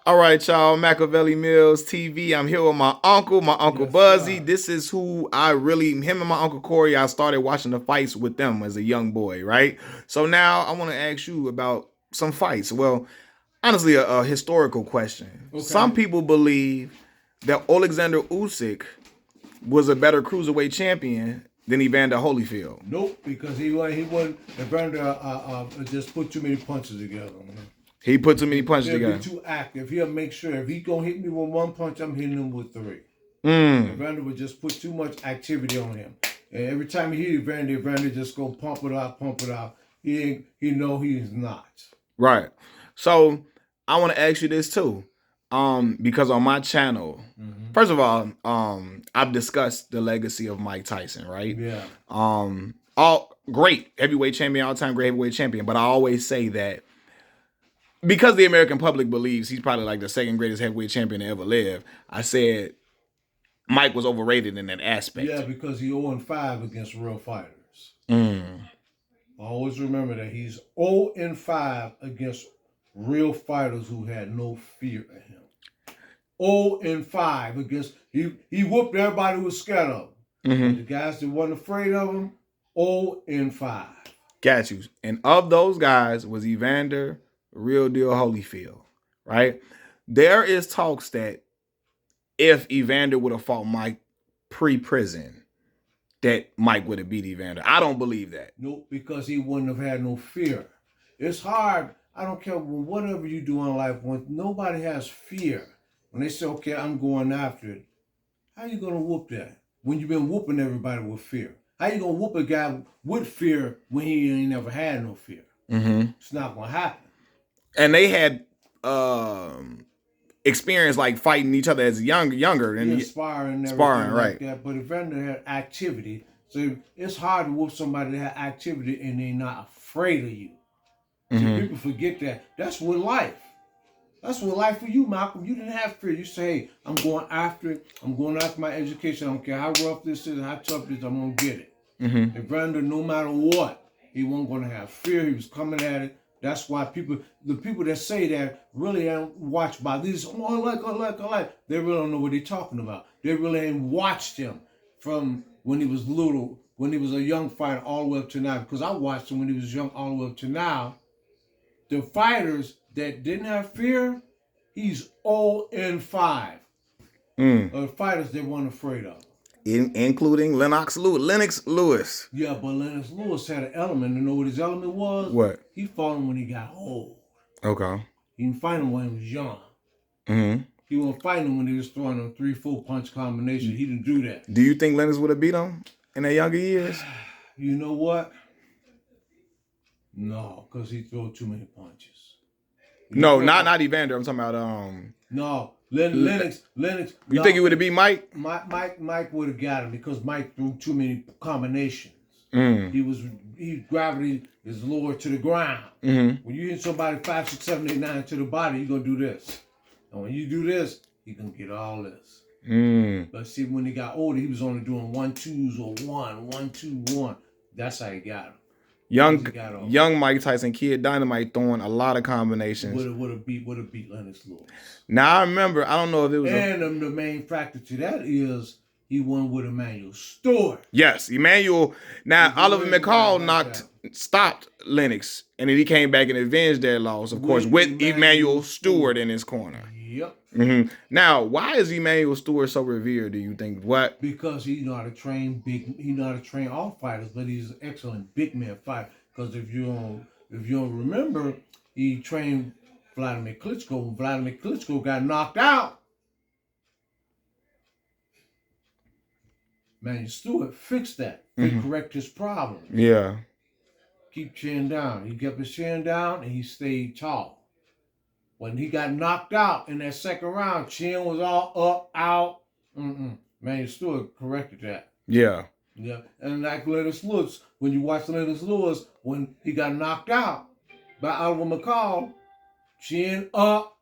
All right, y'all. Machiavelli Mills TV. I'm here with my Uncle Yes, Buzzy. sir. This is who him and my Uncle Corey, I started watching the fights with them as a young boy, right? So now I want to ask you about some fights. Well, honestly, a historical question. Some Okay. people believe that Alexander Usyk was a better cruiserweight champion than Evander Holyfield. Nope, because he wasn't. Evander just put too many punches together. Man. He put too many punches He'll be together. too active. He'll make sure if he gonna hit me with one punch, I'm hitting him with three. Mm, Evander would just put too much activity on him, and every time he hit Evander just go pump it out, pump it out. He ain't. He know he's not. right. So I want to ask you this too. Because on my channel, Mm-hmm. first of all, I've discussed the legacy of Mike Tyson, right? Yeah. All great heavyweight champion, all time great heavyweight champion. But I always say that because the American public believes he's probably like the second greatest heavyweight champion to ever live, I said Mike was overrated in that Yeah, aspect. because he 0-5 against real fighters. Mm, Always remember that he's 0-5 against real fighters who had no fear of him. 0-5 against he whooped everybody who was scared of him. But the hmm. guys that wasn't afraid of him, 0-5. Got you. And of those guys was Evander, real deal Holyfield, right? There is talks that if Evander would have fought Mike pre-prison, that Mike would have beat Evander. I don't believe that. Nope, because he wouldn't have had no fear. It's hard. I don't care whatever you do in life. When nobody has fear, when they say, "Okay, I'm going after it," how you gonna whoop that? When you've been whooping everybody with fear, how you gonna whoop a guy with fear when he ain't never had no fear? Hmm. It's not gonna happen. And they had experience like fighting each other as younger Yeah, and sparring and sparring, everything like right? that. But Evander had activity, so it's hard to whoop somebody that had activity and they're not afraid of you. See, Hmm. people forget that. That's what life. That's what life for you, Malcolm. You didn't have fear. You say, "Hey, I'm going after it. I'm going after my education. I don't care how rough this is, how tough this is. I'm gonna get it." Hmm. And Brandon, no matter what, he wasn't gonna have fear. He was coming at it. That's why the people that say that really don't watch by these. Oh, I like. They really don't know what they're talking about. They really ain't watched him from when he was little, when he was a young fighter, all the way up to now. Because I watched him when he was young, all the way up to now. The fighters that didn't have fear, he's 0-5. Mm. Fighters they weren't afraid of. Including Lennox Lewis. Yeah, but Lennox Lewis had an element. You know what his element was? What? He fought him when he got old. Okay. He didn't fight him when he was young. Hmm. He wasn't fighting him when he was throwing them 3-4 punch combination. He didn't do that. Do you think Lennox would have beat him in their younger years? You know what? No, because he threw too many punches. He No, throw not Evander. I'm talking about No, L- Lennox. You think he No, would have beat Mike? Mike would have got him because Mike threw too many combinations. Mm. He gravity is lower to the ground. Mm-hmm. When you hit somebody 5, 6, 7, 8, 9 to the body, you're gonna do this. And when you do this, you can get all this. Mm. But see, when he got older, he was only doing 1-2s or 1-1-2-1. That's how he got him. Because Young he got off. young Mike Tyson, Kid Dynamite throwing a lot of combinations. Would have beat Lennox Lewis. Now I remember, I don't know if it was a And the main factor to that is he won with Emmanuel Stewart. yes, Emmanuel. Now If it Oliver wasn't a guy McCall like that, stopped Lennox, and then he came back and avenged that loss, of course, with with Emmanuel Emmanuel Stewart Stewart. in his corner. Yep. Now, why is Emmanuel Stewart so revered? Do you think? What? Because he know how to train he know how to train all fighters, but he's an excellent big man fighter. Because if you don't remember, he trained Vladimir Klitschko. When Vladimir Klitschko got knocked out, man, Stewart fixed that. He Hmm. correct his problem. Yeah. Keep chin down. He kept his chin down and he stayed tall. When he got knocked out in that second round, chin was all up, out. Man, Stewart corrected that. Yeah. Yeah, and like Lennox Lewis, when you watch Lennox Lewis, when he got knocked out by Oliver McCall, chin up,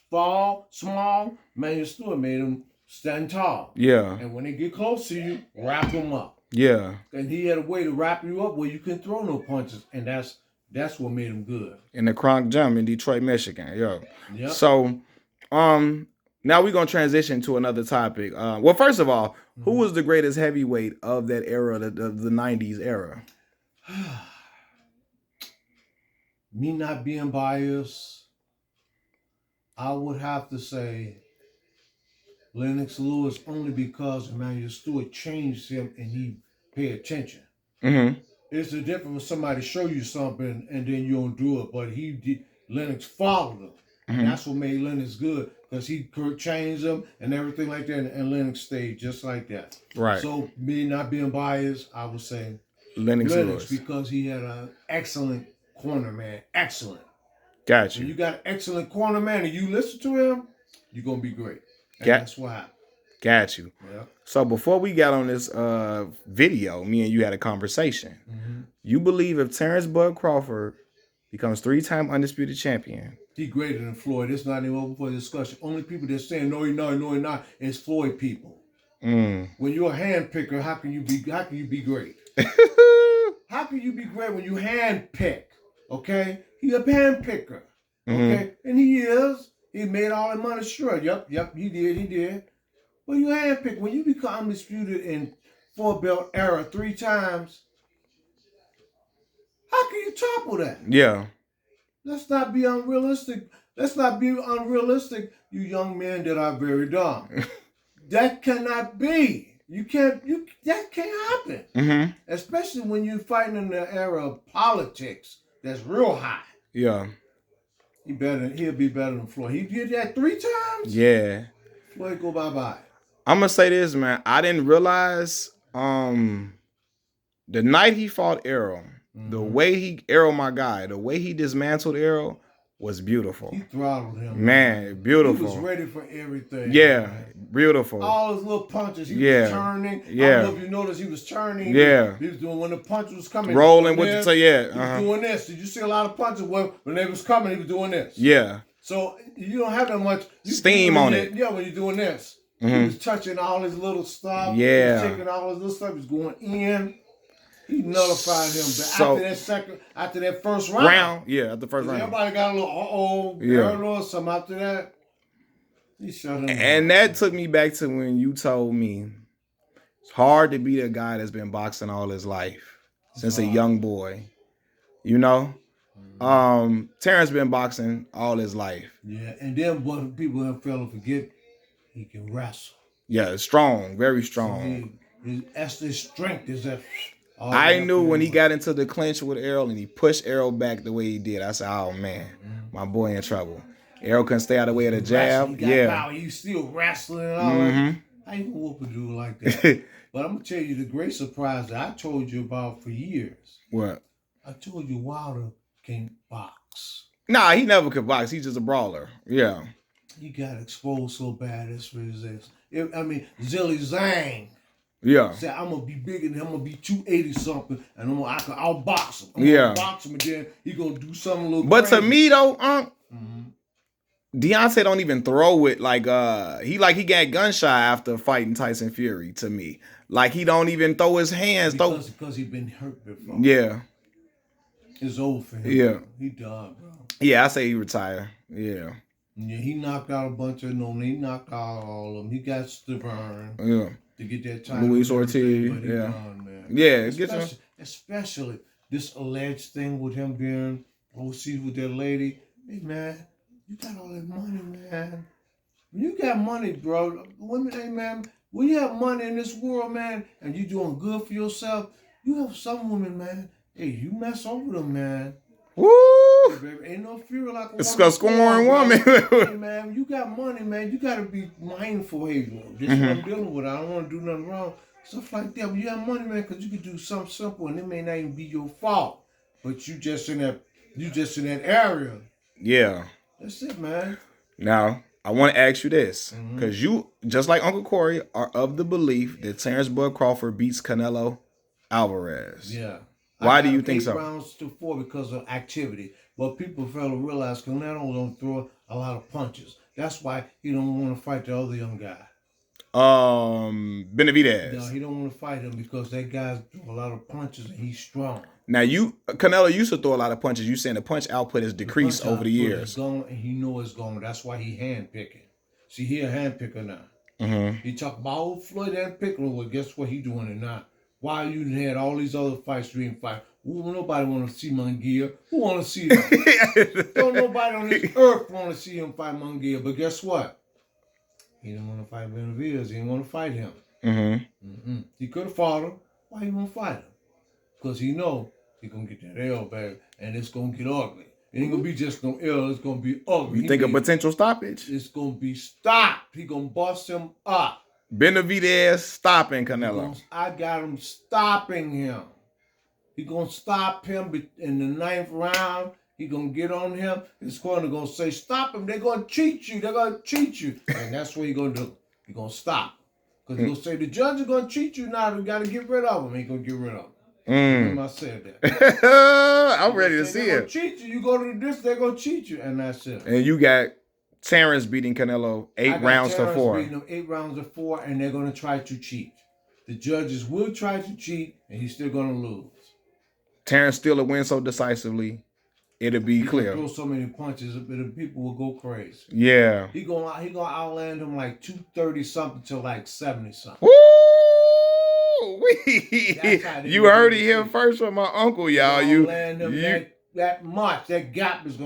fall, small, Manuel Stewart made him stand tall. Yeah. And when they get close to you, wrap him up. Yeah. And he had a way to wrap you up where you couldn't throw no punches. And That's what made him good. In the Kronk Gym in Detroit, Michigan. Yo. Yep. So, now we're gonna transition to another topic. Well, first of all, who was the greatest heavyweight of that era, the '90s era? Me not being biased, I would have to say Lennox Lewis, only because Emmanuel Stewart changed him and he paid attention. Mm-hmm. It's the difference when somebody show you something and then you don't do it, but he did. Lennox followed him, and that's what made Lennox good, because he changed him and everything like that, and Lennox stayed just like that. Right. So me not being biased, I would say Lennox Lewis, because he had an excellent corner man, excellent. Got you. When you got an excellent corner man and you listen to him, you're gonna be great. And that's what happened. Got you. Yeah. So before we got on this video, me and you had a conversation. Mm-hmm. You believe if Terrence Bud Crawford becomes 3-time undisputed champion, he greater than Floyd. It's not even open for discussion. Only people that's saying no, he not, is Floyd people. When you're a hand picker, how can you be great? How can you be great when you hand pick? Okay, he a hand picker. Okay, and he is. He made all that money. Sure. Yep. He did. But you hand pick when you become undisputed in 4-belt era 3 times. How can you topple that? Yeah. Let's not be unrealistic. You young men that are very dumb. That cannot be. That can't happen. Mm-hmm. Especially when you're fighting in the era of politics that's real high. Yeah. He'll be better than Floyd. He did that 3 times? Yeah. Floyd go bye-bye. I'm gonna say this, man. I didn't realize the night he fought Errol, the way the way he dismantled Errol was beautiful. He throttled him. Man, beautiful. He was ready for everything. Yeah, man. Beautiful. All his little punches, he was turning. Yeah. I don't know if you noticed he was turning. Yeah. He was doing when the punch was coming. Rolling with the He was doing this. Did you see a lot of punches when they was coming, he was doing this? Yeah. So you don't have that much steam on it. Yeah, when you're doing this. Mm-hmm. He was touching all his little stuff. Yeah. He was taking all his little stuff. He was going in. He nullified him. But after that first round. Yeah, at the first round. Everybody got a little, paranoid or something after that. He shut him and that took me back to when you told me it's hard to be the guy that's been boxing all his life since a young boy. You know? Terrence been boxing all his life. Yeah, and then what people have failed to forget, he can wrestle. Yeah, strong, very strong. So his strength is that. I knew when he got into the clinch with Errol and he pushed Errol back the way he did. I said, "Oh man, my boy in trouble." Errol couldn't stay out of the way of the jab. He's still wrestling and all that. How you gonna whoop a dude like that? But I'm gonna tell you the great surprise that I told you about for years. What? I told you Wilder can't box. Nah, he never could box. He's just a brawler. Yeah. He got exposed so bad. That's what it is. I mean, Zilly Zhang. Yeah. Said, I'm gonna be bigger than him. I'm gonna be 280 something, and I'll box him. I'm gonna box him, and then he gonna do something a little. But crazy. To me though, Deontay don't even throw it like he got gun shy after fighting Tyson Fury. To me, like he don't even throw his hands. Because he been hurt before. Yeah. It's over for him. Yeah. Bro. He done, bro. Yeah, I say he retire. Yeah. Yeah, he knocked out a bunch of them. He knocked out all of them. He got Stavern. Yeah. To get that time. Luis Ortiz. Yeah. Done, man. Yeah. Especially this alleged thing with him being overseas with that lady. Hey, man, you got all that money, man. When you got money, bro, women, hey, man, when you have money in this world, man, and you doing good for yourself, you have some women, man, hey, you mess over them, man. Woo! Hey, baby, ain't no fear like a woman. Scoring woman. Hey, man, you got money, man. You got to be mindful. Hey, this is what I'm dealing with. I don't want to do nothing wrong. Stuff like that. When you have money, man, because you can do something simple, and it may not even be your fault, but you just in that area. Yeah. That's it, man. Now, I want to ask you this, because you, just like Uncle Corey, are of the belief that Terrence Bud Crawford beats Canelo Alvarez. Yeah. Why do you think so? 8 rounds to 4 because of activity. But people fail to realize Canelo don't throw a lot of punches. That's why he don't want to fight the other young guy. Benavidez. No, he don't want to fight him because that guy's throw a lot of punches and he's strong. Now Canelo used to throw a lot of punches. You saying the punch output has decreased over the years. Gone, and he know it's going. That's why he hand picking. See, he a hand picker now. Mm-hmm. He talk about old Floyd hand picking. Well, guess what? He doing it now. Why you had all these other fights you didn't fight? Nobody want to see Munguia. Who want to see that? Don't nobody on this earth want to see him fight Munguia. But guess what? He didn't want to fight Benavidez. He didn't want to fight him. Mm-hmm. He could have fought him. Why he want to fight him? Because he know he gonna get that L back, and it's gonna get ugly. It ain't gonna be just no L. It's gonna be ugly. You think a potential stoppage? It's gonna be stopped. He gonna bust him up. Benavidez stopping Canelo. I got him stopping him. He gonna stop him in the 9th round. He gonna get on him. His corner gonna say, "Stop him! They're gonna cheat you. They're gonna cheat you." And that's what he gonna do. He gonna stop. Because he gonna say the judge is gonna cheat you now. We gotta get rid of him. He gonna get rid of him. I said that. I'm ready to see it. They're gonna cheat you. You go to this, they're gonna cheat you, and that's it. And you got Terrence beating Canelo 8 rounds to 4. Beating him 8 rounds to 4, and they're gonna try to cheat. The judges will try to cheat, and he's still gonna lose. Terrence still a win so decisively, it'll be clear. Throw so many punches, the people will go crazy. Yeah. He gonna outland him like 230 something to like 70 something. Woo! You heard it here first from my uncle, y'all. Land him that much. That gap is gonna